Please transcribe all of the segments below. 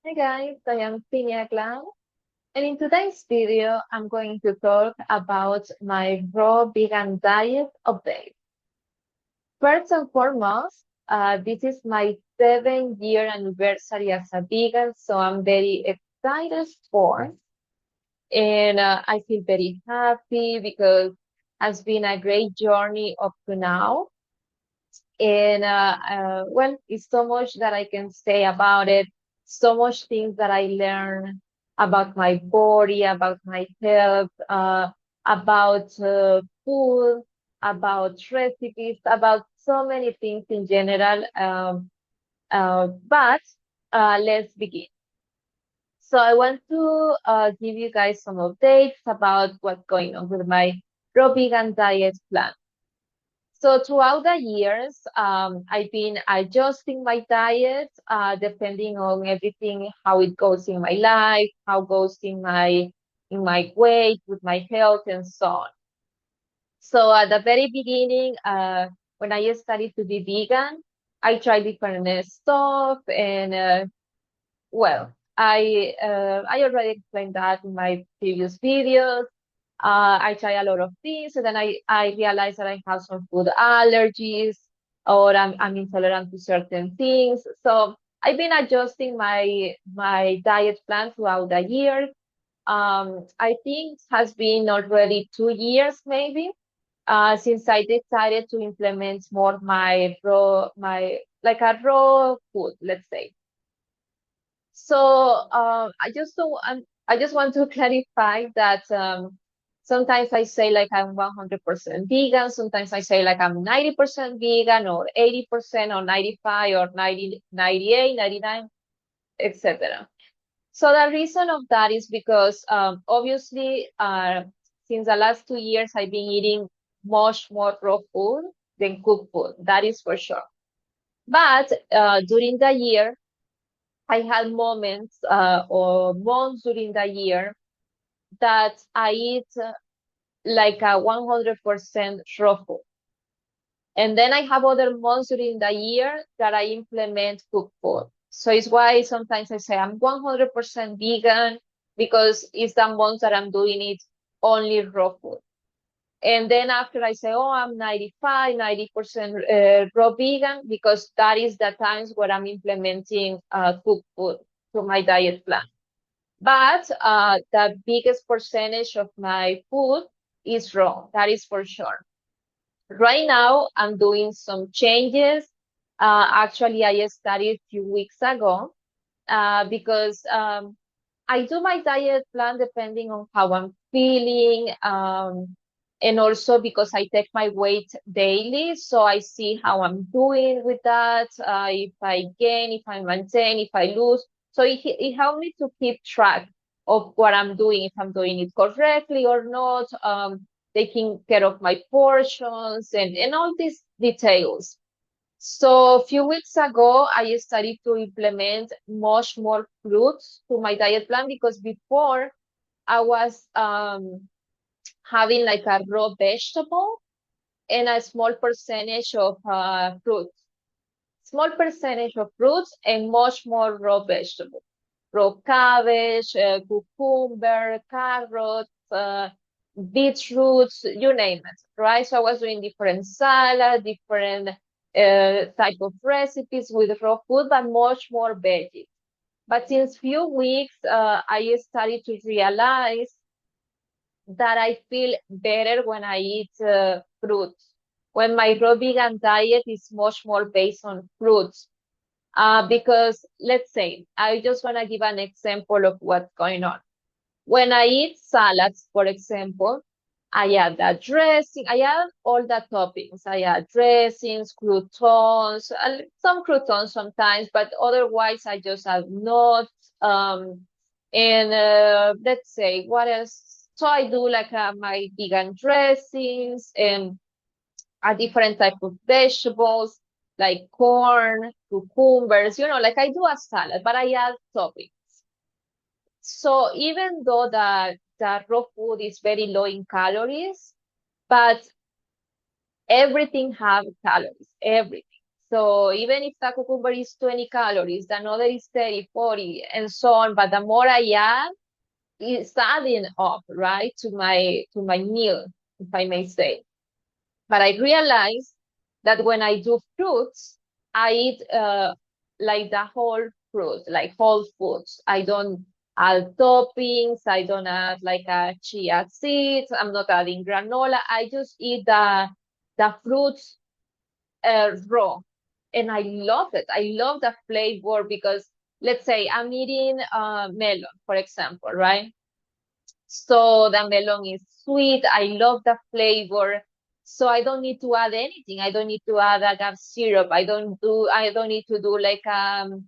Hi guys, I am Sinia Glam, and in today's video, I'm going to talk about my raw vegan diet update. First and foremost, this is my 7-year anniversary as a vegan, so I'm very excited for, and I feel very happy because has been a great journey up to now. And well, it's so much that I can say about it, so much things that I learned about my body, about my health, about food, about recipes, about so many things in general. But let's begin. So I want to give you guys some updates about what's going on with my raw vegan diet plan. So throughout the years, I've been adjusting my diet depending on everything, how it goes in my life, how it goes in my weight, with my health, and so on. So at the very beginning, when I started to be vegan, I tried different stuff, and well, I already explained that in my previous videos. I try a lot of things, and then I realize that I have some food allergies or I'm intolerant to certain things. So I've been adjusting my diet plan throughout the year. I think it has been already 2 years maybe since I decided to implement more my like a raw food, let's say. So I just want to clarify that sometimes I say like I'm 100% vegan, sometimes I say like I'm 90% vegan or 80% or 95 or 90, 98, 99, etc. So the reason of that is because obviously since the last 2 years I've been eating much more raw food than cooked food. That is for sure. But during the year, I had moments or months during the year that I eat like a 100% raw food. And then I have other months during the year that I implement cooked food. So it's why sometimes I say I'm 100% vegan because it's the months that I'm doing it only raw food. And then after I say, oh, I'm 95, 90% raw vegan because that is the times where I'm implementing cooked food to my diet plan. But the biggest percentage of my food is raw. That is for sure. Right now, I'm doing some changes. Actually, I started a few weeks ago because I do my diet plan depending on how I'm feeling, and also because I take my weight daily, so I see how I'm doing with that, if I gain, if I maintain, if I lose. So it helped me to keep track of what I'm doing, if I'm doing it correctly or not, taking care of my portions and all these details. So a few weeks ago, I started to implement much more fruits to my diet plan because before I was having like a raw vegetable and a small percentage of fruits. Small percentage of fruits and much more raw vegetables. Raw cabbage, cucumber, carrots, beetroots, you name it, right? So I was doing different salad, different type of recipes with raw food, but much more veggies. But since few weeks, I started to realize that I feel better when I eat fruits. When my raw vegan diet is much more based on fruits. Because let's say, I just want to give an example of what's going on. When I eat salads, for example, I add the dressing, I add all the toppings. I add dressings, croutons, some croutons sometimes, but otherwise I just add nuts, and let's say, what else? So I do like my vegan dressings and a different type of vegetables, like corn, cucumbers, like I do a salad, but I add toppings. So even though the raw food is very low in calories, but everything have calories, everything. So even if the cucumber is 20 calories, the another is 30, 40, and so on, but the more I add, it's adding up, right, to my meal, if I may say. But I realized that when I do fruits, I eat like the whole fruit, like whole foods. I don't add toppings. I don't add like a chia seeds. I'm not adding granola. I just eat the fruits raw, and I love it. I love the flavor because let's say I'm eating melon, for example, right? So the melon is sweet. I love the flavor. So I don't need to add anything. I don't need to add agave syrup. I don't need to do like like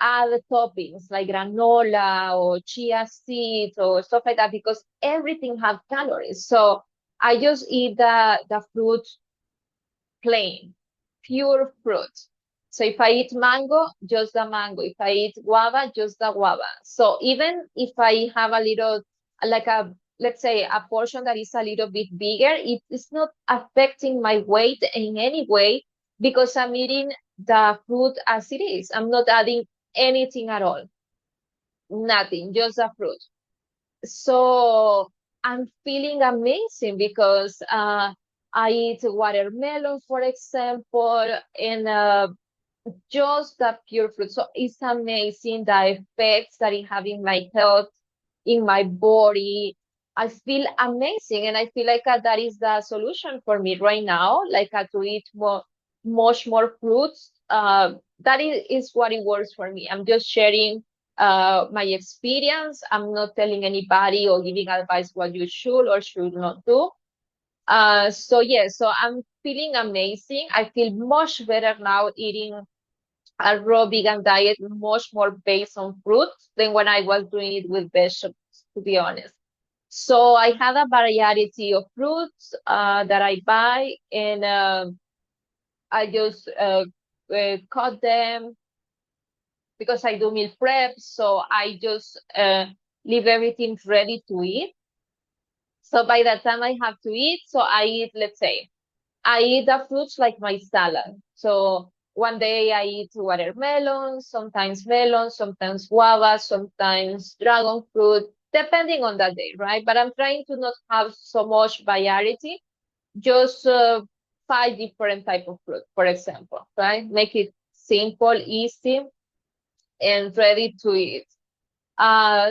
add toppings like granola or chia seeds or stuff like that because everything has calories. So I just eat the fruit plain, pure fruit. So if I eat mango, just the mango. If I eat guava, just the guava. So even if I have a little, like let's say a portion that is a little bit bigger, it is not affecting my weight in any way because I'm eating the fruit as it is. I'm not adding anything at all. Nothing, just the fruit. So I'm feeling amazing because I eat watermelon, for example, and just the pure fruit. So it's amazing the effects that it have in my health, in my body. I feel amazing, and I feel like that is the solution for me right now. Like to eat much more fruits. That is what it works for me. I'm just sharing my experience. I'm not telling anybody or giving advice what you should or should not do. So yeah, so I'm feeling amazing. I feel much better now eating a raw vegan diet, much more based on fruits than when I was doing it with vegetables, to be honest. So I have a variety of fruits that I buy, and I just cut them because I do meal prep. So I just leave everything ready to eat. So by the time I have to eat, so I eat, let's say, I eat the fruits like my salad. So one day I eat watermelon, sometimes guava, sometimes dragon fruit, depending on that day, right? But I'm trying to not have so much variety, just five different type of fruit, for example, right? Make it simple, easy, and ready to eat.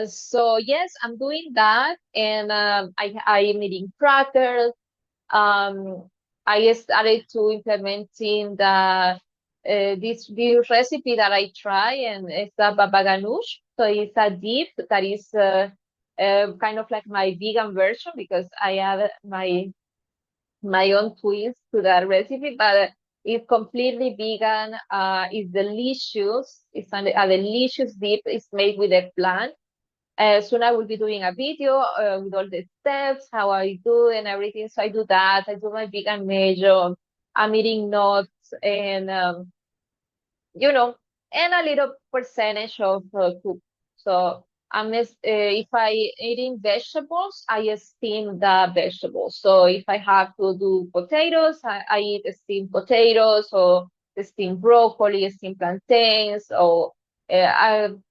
So yes, I'm doing that, and I'm eating crackers. um, I started to implementing this recipe that I try, and it's a baba ganoush. So it's a dip that is kind of like my vegan version because I add my own twist to that recipe, but it's completely vegan. It's delicious. It's a delicious dip. It's made with eggplant. Soon I will be doing a video with all the steps, how I do and everything. So I do that. I do my vegan measure. I'm eating nuts and you know, and a little percentage of cook. So if I eating vegetables, I steam the vegetables. So if I have to do potatoes, I eat steamed potatoes or steamed broccoli, steamed plantains, or I'm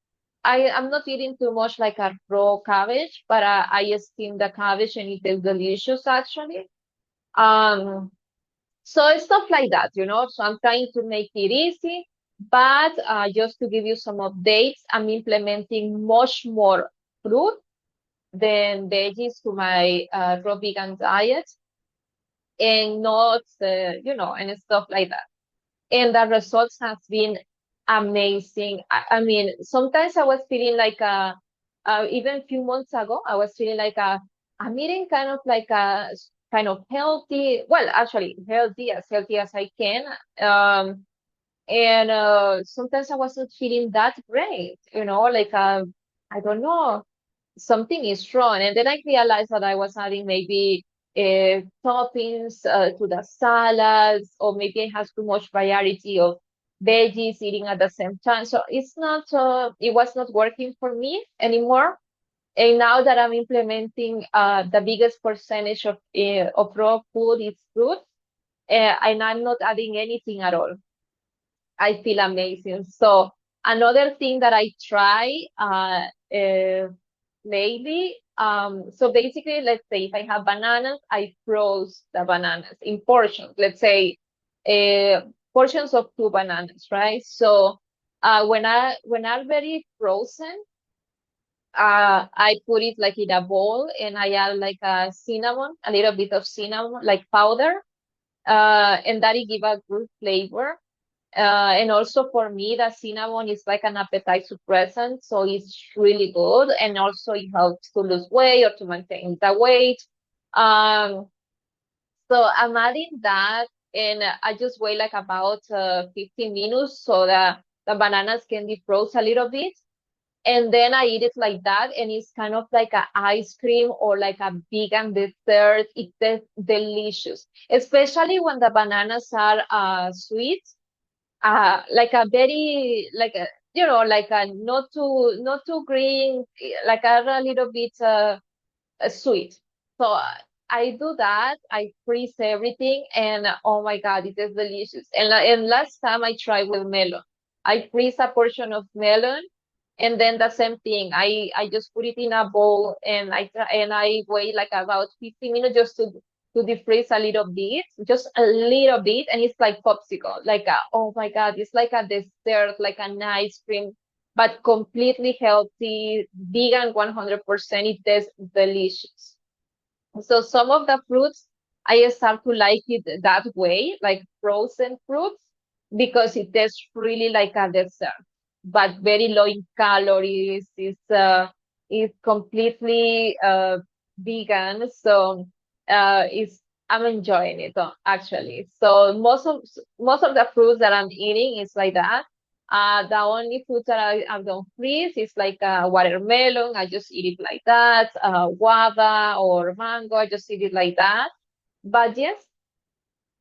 not eating too much like a raw cabbage, but I steam the cabbage and it is delicious actually. Um, so it's stuff like that, you know. So I'm trying to make it easy, but just to give you some updates, I'm implementing much more fruit than veggies to my raw vegan diet and nuts, and stuff like that. And the results have been amazing. I mean, sometimes I was feeling like even a few months ago, I was feeling like I'm eating kind of like kind of healthy. Well, actually, healthy as I can. And sometimes I wasn't feeling that great, like I don't know, something is wrong. And then I realized that I was adding maybe toppings to the salads, or maybe it has too much variety of veggies eating at the same time. So it was not working for me anymore. And now that I'm implementing the biggest percentage of raw food is fruit, and I'm not adding anything at all. I feel amazing. So another thing that I try lately, so basically, let's say if I have bananas, I froze the bananas in portions. Let's say portions of 2 bananas, right? So when are very frozen, I put it like in a bowl and I add like a cinnamon, a little bit of cinnamon, like powder, and that it give a good flavor. And also for me, the cinnamon is like an appetite suppressant, so it's really good. And also it helps to lose weight or to maintain the weight. Um, so I'm adding that, and I just wait like about 15 minutes so that the bananas can defrost a little bit. And then I eat it like that, and it's kind of like a ice cream or like a vegan dessert. It's delicious, especially when the bananas are sweet, like a very like a like a not too green, like a little bit sweet. So I do that. I freeze everything, and oh my God, it is delicious. And last time I tried with melon. I freeze a portion of melon, and then the same thing. I just put it in a bowl, and I wait like about 15 minutes just to defreeze a little bit, just a little bit, and it's like popsicle. Like oh my God, it's like a dessert, like an ice cream, but completely healthy, vegan 100%. It tastes delicious. So some of the fruits, I start to like it that way, like frozen fruits, because it tastes really like a dessert, but very low in calories. It's completely vegan, so it's I'm enjoying it actually. So most of the fruits that I'm eating is like that. The only fruits that I don't freeze is like watermelon. I just eat it like that. Guava or mango. I just eat it like that. But yes,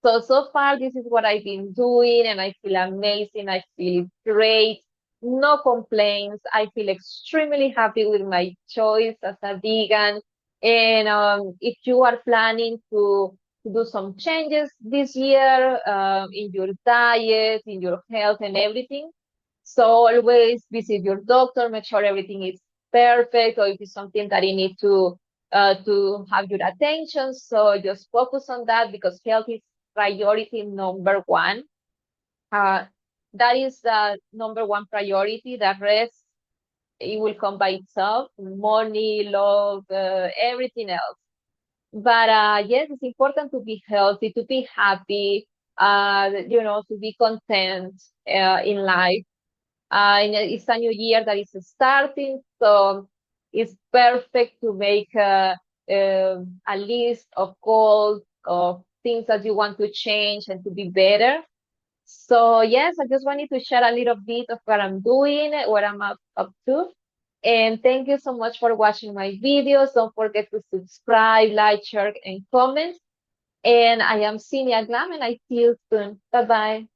so far, this is what I've been doing, and I feel amazing. I feel great. No complaints. I feel extremely happy with my choice as a vegan. And if you are planning to do some changes this year in your diet, in your health, and everything, so always visit your doctor, make sure everything is perfect, or if it's something that you need to have your attention. So just focus on that because health is priority number one. Uh, that is the number one priority. The rest, it will come by itself. Money, love, everything else. But yes, it's important to be healthy, to be happy, to be content in life. And it's a new year that is starting, so it's perfect to make a list of goals, of things that you want to change and to be better. So yes, I just wanted to share a little bit of what I'm doing, what I'm up to. And thank you so much for watching my videos. Don't forget to subscribe, like, share, and comment. And I am Sinia Glam, and I see you soon. Bye bye.